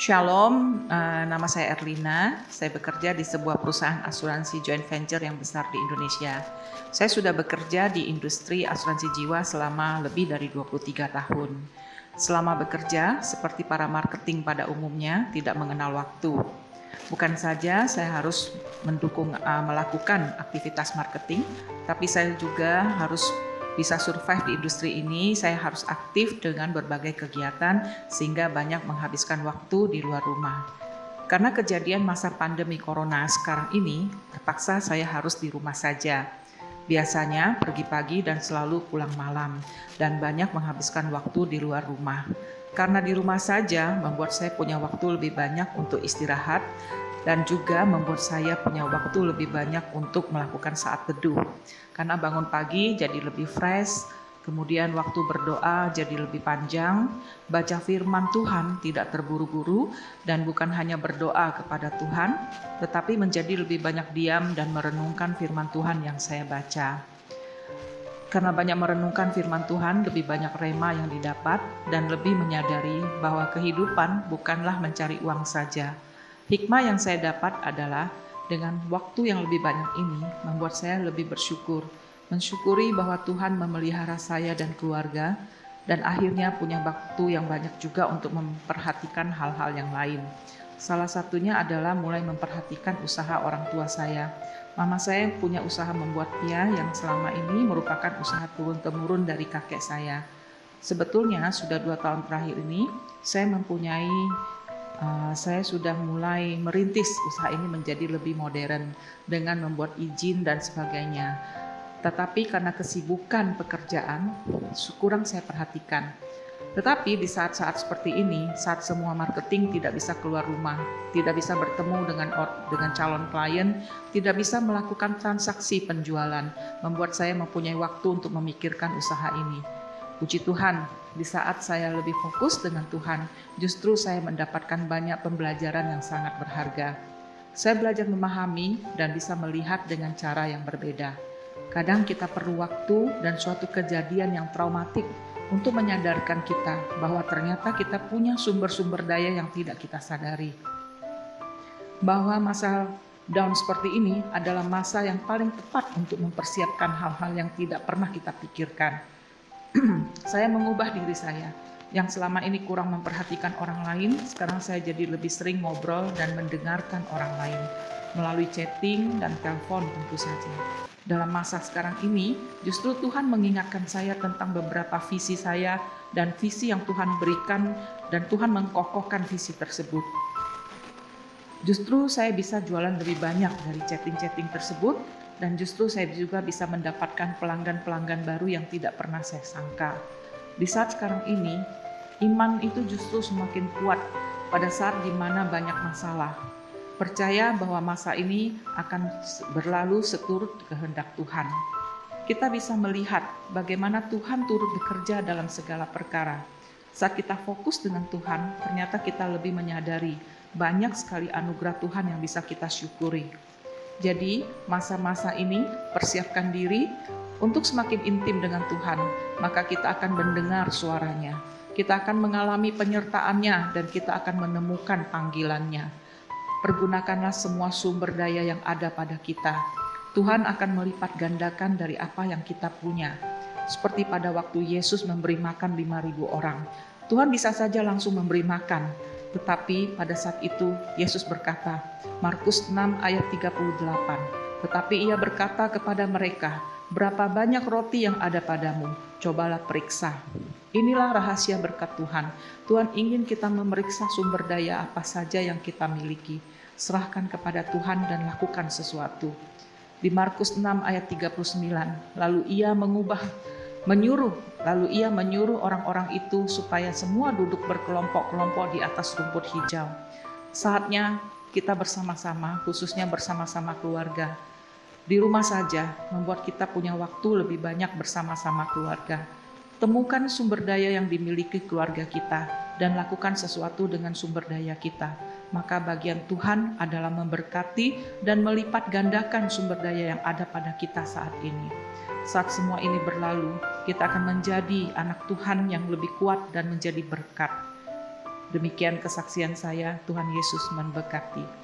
Shalom, nama saya Erlina. Saya bekerja di sebuah perusahaan asuransi joint venture yang besar di Indonesia. Saya sudah bekerja di industri asuransi jiwa selama lebih dari 23 tahun. Selama bekerja, seperti para marketing pada umumnya, tidak mengenal waktu. Bukan saja saya harus melakukan aktivitas marketing, tapi saya juga harus bisa survive di industri ini. Saya harus aktif dengan berbagai kegiatan sehingga banyak menghabiskan waktu di luar rumah. Karena kejadian masa pandemi corona sekarang ini, terpaksa saya harus di rumah saja. Biasanya pergi pagi dan selalu pulang malam, dan banyak menghabiskan waktu di luar rumah. Karena di rumah saja membuat saya punya waktu lebih banyak untuk istirahat, dan juga membuat saya punya waktu lebih banyak untuk melakukan saat teduh. Karena bangun pagi jadi lebih fresh, kemudian waktu berdoa jadi lebih panjang, baca firman Tuhan tidak terburu-buru, dan bukan hanya berdoa kepada Tuhan, tetapi menjadi lebih banyak diam dan merenungkan firman Tuhan yang saya baca. Karena banyak merenungkan firman Tuhan, lebih banyak rema yang didapat, dan lebih menyadari bahwa kehidupan bukanlah mencari uang saja. Hikmah yang saya dapat adalah dengan waktu yang lebih banyak ini membuat saya lebih bersyukur, mensyukuri bahwa Tuhan memelihara saya dan keluarga, dan akhirnya punya waktu yang banyak juga untuk memperhatikan hal-hal yang lain. Salah satunya adalah mulai memperhatikan usaha orang tua saya. Mama saya punya usaha membuat pia yang selama ini merupakan usaha turun-temurun dari kakek saya. Sebetulnya sudah 2 tahun terakhir ini saya sudah mulai merintis usaha ini menjadi lebih modern dengan membuat izin dan sebagainya. Tetapi karena kesibukan pekerjaan, kurang saya perhatikan. Tetapi di saat-saat seperti ini, saat semua marketing tidak bisa keluar rumah, tidak bisa bertemu dengan calon klien, tidak bisa melakukan transaksi penjualan, membuat saya mempunyai waktu untuk memikirkan usaha ini. Puji Tuhan, di saat saya lebih fokus dengan Tuhan, justru saya mendapatkan banyak pembelajaran yang sangat berharga. Saya belajar memahami dan bisa melihat dengan cara yang berbeda. Kadang kita perlu waktu dan suatu kejadian yang traumatik untuk menyadarkan kita bahwa ternyata kita punya sumber-sumber daya yang tidak kita sadari. Bahwa masa down seperti ini adalah masa yang paling tepat untuk mempersiapkan hal-hal yang tidak pernah kita pikirkan. Saya mengubah diri saya yang selama ini kurang memperhatikan orang lain. Sekarang saya jadi lebih sering ngobrol dan mendengarkan orang lain melalui chatting dan telepon tentu saja. Dalam masa sekarang ini, justru Tuhan mengingatkan saya tentang beberapa visi saya dan visi yang Tuhan berikan, dan Tuhan mengkokohkan visi tersebut. Justru saya bisa jualan lebih banyak dari chatting-chatting tersebut, dan justru saya juga bisa mendapatkan pelanggan-pelanggan baru yang tidak pernah saya sangka. Di saat sekarang ini, iman itu justru semakin kuat pada saat di mana banyak masalah. Percaya bahwa masa ini akan berlalu seturut kehendak Tuhan. Kita bisa melihat bagaimana Tuhan turut bekerja dalam segala perkara. Saat kita fokus dengan Tuhan, ternyata kita lebih menyadari banyak sekali anugerah Tuhan yang bisa kita syukuri. Jadi, masa-masa ini persiapkan diri untuk semakin intim dengan Tuhan, maka kita akan mendengar suaranya. Kita akan mengalami penyertaannya dan kita akan menemukan panggilannya. Pergunakanlah semua sumber daya yang ada pada kita. Tuhan akan melipat gandakan dari apa yang kita punya. Seperti pada waktu Yesus memberi makan 5.000 orang. Tuhan bisa saja langsung memberi makan. Tetapi pada saat itu Yesus berkata, Markus 6 ayat 38. Tetapi ia berkata kepada mereka, berapa banyak roti yang ada padamu? Cobalah periksa. Inilah rahasia berkat Tuhan. Tuhan ingin kita memeriksa sumber daya apa saja yang kita miliki. Serahkan kepada Tuhan dan lakukan sesuatu. Di Markus 6 ayat 39, lalu ia menyuruh orang-orang itu supaya semua duduk berkelompok-kelompok di atas rumput hijau. Saatnya kita bersama-sama, khususnya bersama-sama keluarga. Di rumah saja membuat kita punya waktu lebih banyak bersama-sama keluarga. Temukan sumber daya yang dimiliki keluarga kita dan lakukan sesuatu dengan sumber daya kita. Maka bagian Tuhan adalah memberkati dan melipat gandakan sumber daya yang ada pada kita saat ini. Saat semua ini berlalu, kita akan menjadi anak Tuhan yang lebih kuat dan menjadi berkat. Demikian kesaksian saya, Tuhan Yesus memberkati.